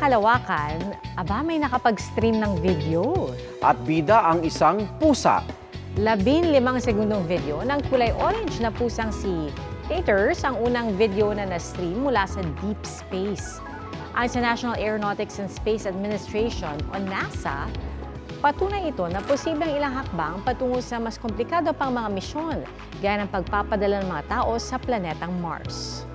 kalawakan, may nakapag-stream ng video. At bida ang isang pusa. 15 segundong video ng kulay orange na pusang si Taters ang unang video na na-stream mula sa deep space. Ayon sa National Aeronautics and Space Administration o NASA, patunay ito na posibleng ilang hakbang patungo sa mas komplikado pang mga misyon, gaya ng pagpapadala ng mga tao sa planetang Mars.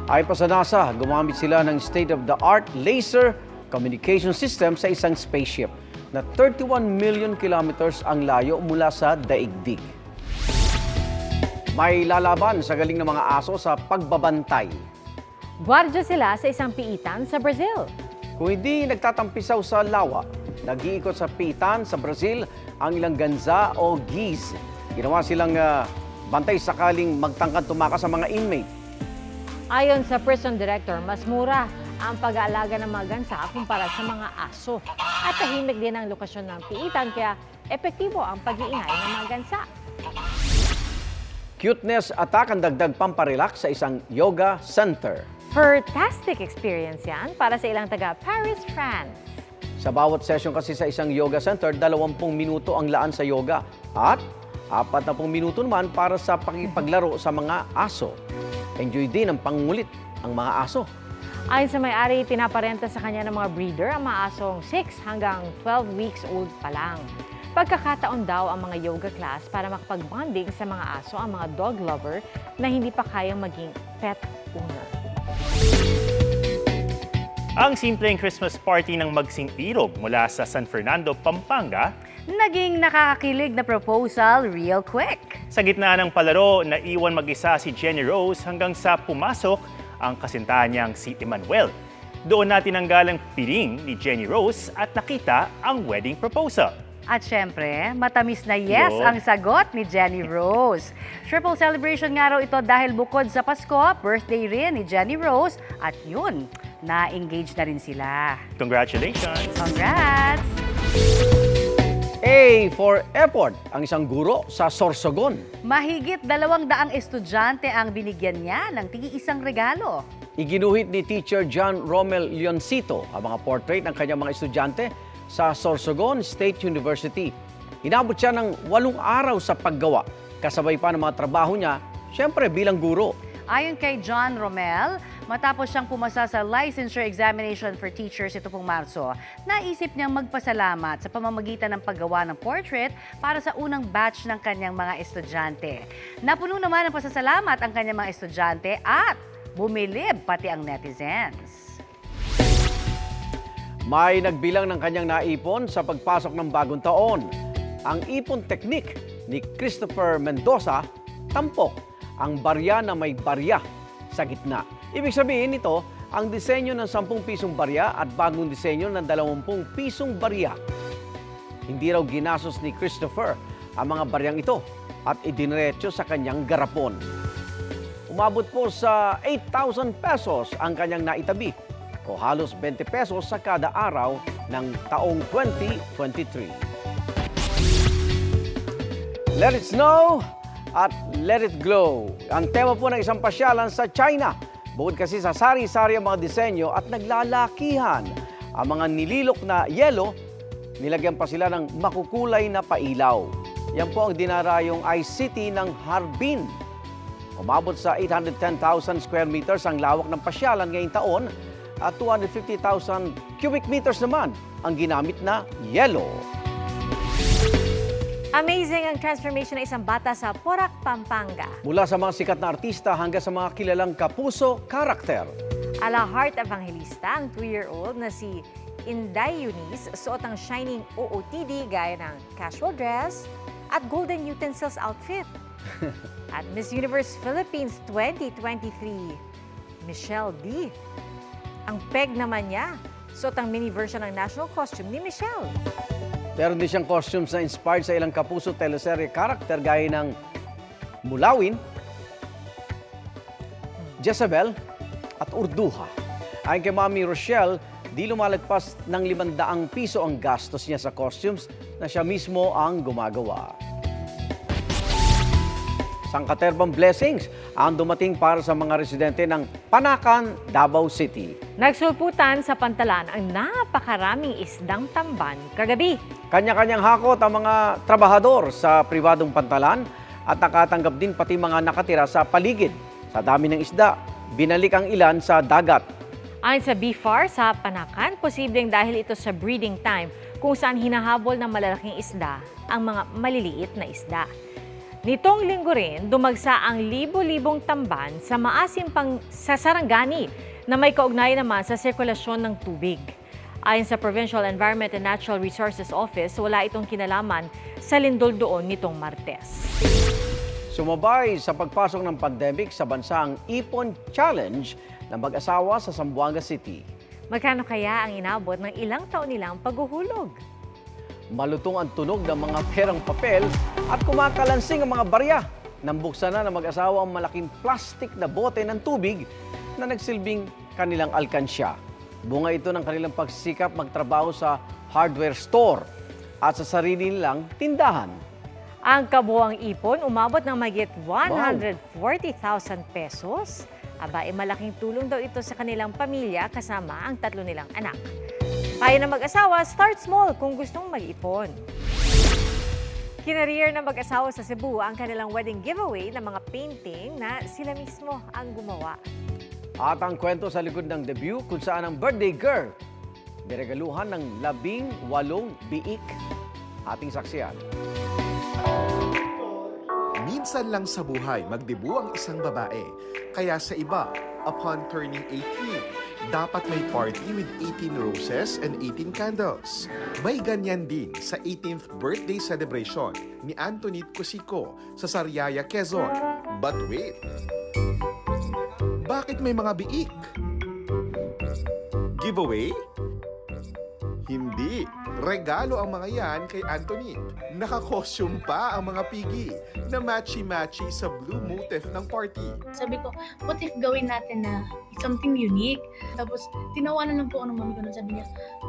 Ayon pa sa NASA, gumamit sila ng state-of-the-art laser communication system sa isang spaceship na 31 million kilometers ang layo mula sa daigdig. May lalaban sa galing ng mga aso sa pagbabantay. Gwardiya sila sa isang piitan sa Brazil. Kung hindi nagtatampisaw sa lawa, nag-iikot sa piitan sa Brazil ang ilang ganza o geese. Ginawa silang bantay sakaling magtangkad tumakas sa mga inmate. Ayon sa prison director, mas mura ang pag-aalaga ng mga gansa kumpara sa mga aso. At tahimik din ang lokasyon ng piitan kaya epektibo ang pag-iingay ng mga gansa. Cuteness attack ang dagdag pamparelax sa isang yoga center. Fantastic experience yan para sa ilang taga Paris, France. Sa bawat session kasi sa isang yoga center, 20 minuto ang laan sa yoga at 40 minuto naman para sa pakipaglaro sa mga aso. Enjoy din ang pangungulit ang mga aso. Ayon sa may-ari, pinaparenta sa kanya ng mga breeder ang mga asong 6 hanggang 12 weeks old pa lang. Pagkakataon daw ang mga yoga class para makapag-bonding sa mga aso ang mga dog lover na hindi pa kayang maging pet owner. Ang simpleng Christmas party ng Magsing Irog mula sa San Fernando, Pampanga, naging nakakakilig na proposal real quick. Sa gitna ng palaro, naiwan mag-isa si Jenny Rose hanggang sa pumasok ang kasintahan niyang si Emmanuel. Doon natin ang galang piling ni Jenny Rose at nakita ang wedding proposal. At syempre, matamis na yes ang sagot ni Jenny Rose. Triple celebration nga raw ito dahil bukod sa Pasko, birthday rin ni Jenny Rose at yun, na-engage na rin sila. Congratulations! Congrats! A for effort, ang isang guro sa Sorsogon. Mahigit 200 estudyante ang binigyan niya ng tig-isang regalo. Iginuhit ni Teacher John Romel Leoncito ang mga portrait ng kanyang mga estudyante sa Sorsogon State University. Inabot siya ng 8 araw sa paggawa, kasabay pa ng mga trabaho niya, siyempre bilang guro. Ayon kay John Romel, matapos siyang pumasa sa licensure examination for teachers ito pong Marso, naisip niyang magpasalamat sa pamamagitan ng paggawa ng portrait para sa unang batch ng kanyang mga estudyante. Napuno naman ng pasasalamat ang kanyang mga estudyante at bumilib pati ang netizens. May nagbilang ng kanyang naipon sa pagpasok ng bagong taon. Ang ipon technique ni Christopher Mendoza, tampok. Ang barya na may barya sa gitna. Ibig sabihin nito, ang disenyo ng 10 pisong barya at bagong disenyo ng 20 pisong barya. Hindi raw ginasos ni Christopher ang mga baryang ito at idiniretso sa kanyang garapon. Umabot po sa 8,000 pesos ang kanyang naitabi o halos 20 pesos sa kada araw ng taong 2023. Let it snow at let it glow. Ang tema po ng isang pasyalan sa China. Bukod kasi sa sari-sari ang mga disenyo at naglalakihan ang mga nililok na yelo, nilagyan pa sila ng makukulay na pailaw. Yan po ang dinarayong Ice City ng Harbin. Umabot sa 810,000 square meters ang lawak ng pasyalan ngayong taon at 250,000 cubic meters naman ang ginamit na yelo. Amazing ang transformation ng isang bata sa Porac, Pampanga. Mula sa mga sikat na artista hanggang sa mga kilalang kapuso karakter. Ala Heart Evangelista, ang 2-year-old na si Inday Eunice, suot ang shining OOTD gaya ng casual dress at golden utensils outfit. At Miss Universe Philippines 2023, Michelle D. Ang peg naman niya, suot ang mini version ng national costume ni Michelle. Meron din siyang costumes na inspired sa ilang kapuso teleserye karakter gaya ng Mulawin, Jezebel at Urduha. Ayon kay Mami Rochelle, di lumalagpas ng 500 piso ang gastos niya sa costumes na siya mismo ang gumagawa. sangkaterbang blessings ang dumating para sa mga residente ng Panakan, Davao City. Nagsulputan sa pantalan ang napakaraming isdang tamban kagabi. Kanya-kanyang hakot ang mga trabahador sa pribadong pantalan at nakatanggap din pati mga nakatira sa paligid. Sa dami ng isda, binalik ang ilan sa dagat. Ayon sa BFAR sa Panakan, posibleng dahil ito sa breeding time kung saan hinahabol ng malalaking isda ang mga maliliit na isda. Nitong linggo rin, dumagsa ang libo-libong tamban sa maasim pang sa Sarangani na may kaugnay naman sa sirkulasyon ng tubig. Ayon sa Provincial Environment and Natural Resources Office, wala itong kinalaman sa lindol doon nitong Martes. Sumabay sa pagpasok ng pandemic sa bansa ang Ipon Challenge ng mag-asawa sa Zamboanga City. Magkano kaya ang inabot ng ilang taon nilang paghuhulog? Malutong ang tunog ng mga perang papel at kumakalansing ang mga barya. Nambuksan na ng mag-asawa ang malaking plastic na bote ng tubig na nagsilbing kanilang alkansya. Bunga ito ng kanilang pagsisikap magtrabaho sa hardware store at sa sarili nilang tindahan. Ang kabuuang ipon umabot ng mahigit 140,000 pesos. Aba, malaking tulong daw ito sa kanilang pamilya kasama ang 3 nilang anak. Payo ng mag-asawa, start small kung gustong mag-ipon. Kinarier ng mag-asawa sa Cebu ang kanilang wedding giveaway ng mga painting na sila mismo ang gumawa. At ang kwento sa likod ng debut kung saan ang birthday girl niregaluhan ng 18 biik. Ating saksiyan. Minsan lang sa buhay magdebu ang isang babae. Kaya sa iba, upon turning 18, dapat may party with 18 roses and 18 candles. May ganyan din sa 18th birthday celebration ni Antoinette Cosico sa Sariaya, Quezon. But wait, bakit may mga biik? Giveaway? Hindi. Regalo ang mga yan kay Antoinette. Naka-costume pa ang mga pigi na matchy-matchy sa blue motif ng party. Sabi ko, what if gawin natin na something unique? Tapos, tinawanan lang po ako ng mami ko nun. Sabi niya,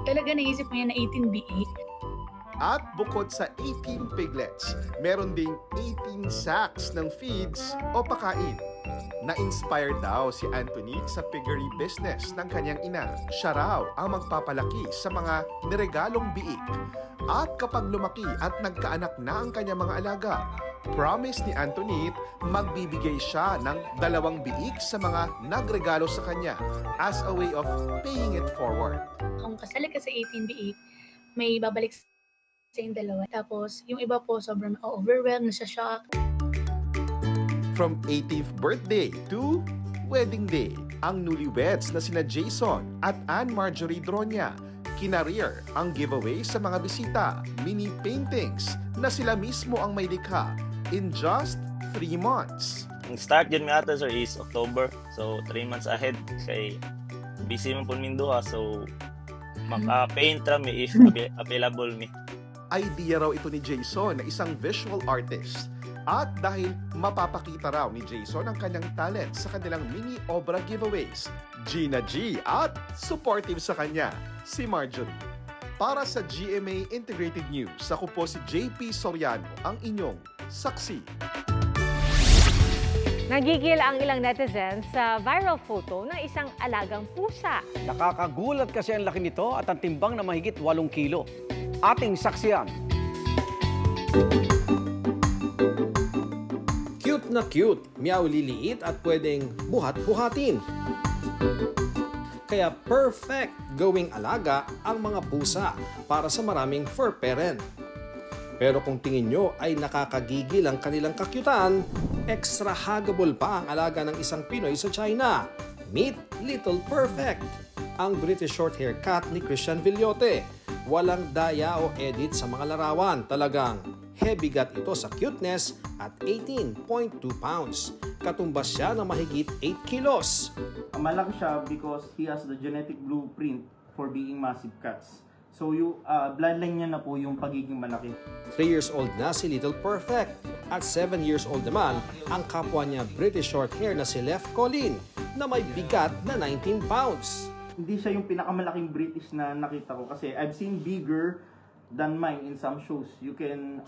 talaga naisip mo yan na 18 biik? At bukod sa 18 piglets, meron ding 18 sacks ng feeds o pakain. Na-inspire daw si Antoinette sa piggery business ng kanyang ina. Siya raw ang magpapalaki sa mga niregalong biik. At kapag lumaki at nagkaanak na ang kanyang mga alaga, promise ni Antoinette, magbibigay siya ng 2 biik sa mga nagregalo sa kanya as a way of paying it forward. Kung kasali ka sa 18 biik, may babalik sa yung 2. Tapos, yung iba po sobrang overwhelmed, nasa-shock. From 18th birthday to wedding day, ang newlyweds na sina Jason at Anne Marjorie Dronya kinarier ang giveaway sa mga bisita, mini paintings na sila mismo ang may likha in just 3 months. Ang start dyan mi ata sir is October, so 3 months ahead kay busy man po minduha, so maka-paint ra mi if available mi. Idea raw ito ni Jason na isang visual artist. At dahil mapapakita raw ni Jason ang kanyang talent sa kanilang mini obra giveaways, Gina G at supportive sa kanya, si Marjorie. Para sa GMA Integrated News, ako po si JP Soriano, ang inyong saksi. Nagigil ang ilang netizens sa viral photo ng isang alagang pusa. Nakakagulat kasi ang laki nito at ang timbang na mahigit 8 kilo. Ating saksiyan. Cute na cute, meow liliit at pwedeng buhat-buhatin. Kaya perfect gawing alaga ang mga pusa para sa maraming fur parent. Pero kung tingin nyo ay nakakagigil ang kanilang kakyutan, extra huggable pa ang alaga ng isang Pinoy sa China. Meet Little Perfect, ang British Shorthair cat ni Christian Villote. Walang daya o edit sa mga larawan. Talagang heavy gut ito sa cuteness at 18.2 pounds. Katumbas siya ng mahigit 8 kilos. Malaki siya because he has the genetic blueprint for being massive cats. So yung bloodline niya na po yung pagiging malaki. 3 years old na si Little Perfect. At 7 years old naman ang kapwa niya British Shorthair na si Lef Colin na may bigat na 19 pounds. Hindi siya yung pinakamalaking British na nakita ko kasi I've seen bigger than mine in some shows. You can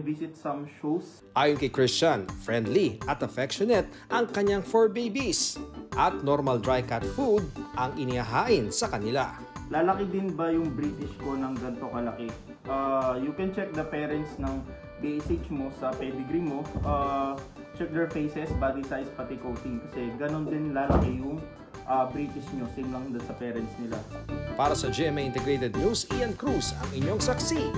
visit some shows. Ayon kay Christian, friendly at affectionate ang kanyang fur babies at normal dry cat food ang inihahain sa kanila. Lalaki din ba yung British ko ng ganito kalaki? You can check the parents ng BSH mo sa pedigree mo. Check their faces, body size, pati coating. Kasi ganon din lalaki yung British nyo. Same lang din sa parents nila. Para sa GMA Integrated News, Ian Cruz ang inyong saksi.